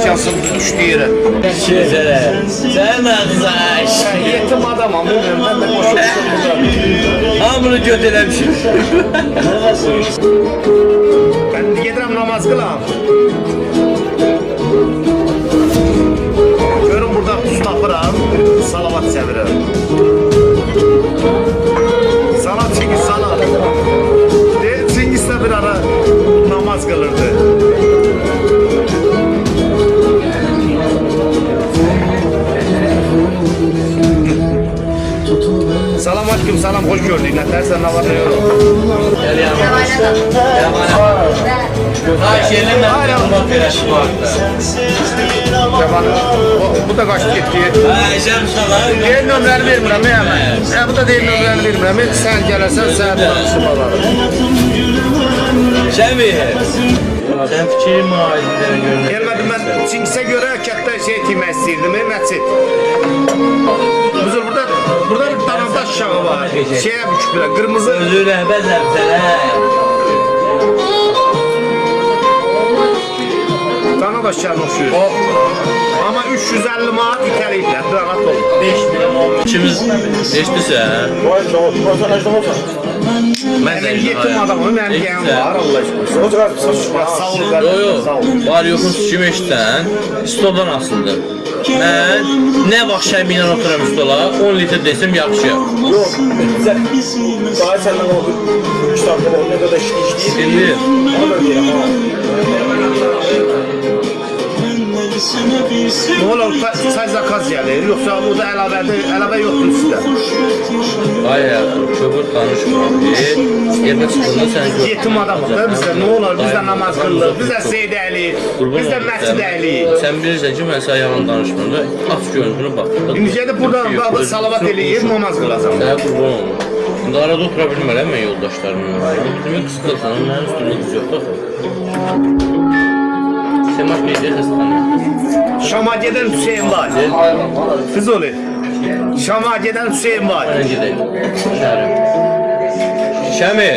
imkansız düşdü yerə. Şezere. Sen nazış. Yetim adamam, bilmirəm, mən də qoşulmuşam burada. Hamını götüremişim. Mən gedirəm namaz qılam. Görün burada tuz tapıram, salavat çevirəm. Salat Çingiz salat. Çingiz də bir ara namaz qılırdı. Salam aleyküm, salam, hoş gördük. Nətərsən, nə var, nə yox? Gel yanıma. Ay şeyle ben yanıma paylaşım vardı. Bu da qaçıb getdi. Ay Şem sana. Deyil nömrəni vermirəm, mən. Bu da deyil nömrəni vermirəm. Sən gələrsən, sən danışım alarım. Şemi. Sen fikrin muayizlərini görünür. Gəlmədim, mən Çingizə görə kətdə şey etmək istəyirdim, məçid. Bizim burada bir Danabaş uşağı var. Şeyə büküblər, qırmızı. Özü rəhbət sənə. Danabaş uşağına oxşuyur. Amma 350 manat itəliyiblər, rahat olun. 5 İkimiz eşitsən. Mən də yetim adamım, mənim yəyəm var, Allah aşkına. Sağ ol, sağ ol. Var yoxun kim eşitsən, stoldan asıldı. Mən nə vaxt Şəmi ilə oturam stola, 10 litr desəm yaxşıyam. Yox, daha səndən o 3 saatda o nə qədər işləyir. Şimdi, Ona da deyirəm, ha. Nə olur, çay zakaz gəlir, yoxsa burada əlavə yoxdur sizdə. ay həyatım, köpür tanışmam. Yerdə çıxdığında səni görürəm. Yetim adamıq da bizdə, nə olur, bizdə namaz qılırıq, bizdə seyd əylik, bizdə məscid əylik. Sən bilirsən ki, mən sənə yalan danışmıram da, aç görüntünü bax. İndi gedib burada salavat eləyib, namaz qılacam. Sənə qurban olma. İndi arada otura bilmərəm mən yoldaşlarımla. Demək qısqılsan, mənim üstümdə qız yoxdur. Semat Bey'de hastane. Şam'a gedən Hüseyin var. Füzuli. Şam'a gedən Hüseyin var. Ben gideyim. Şəmi.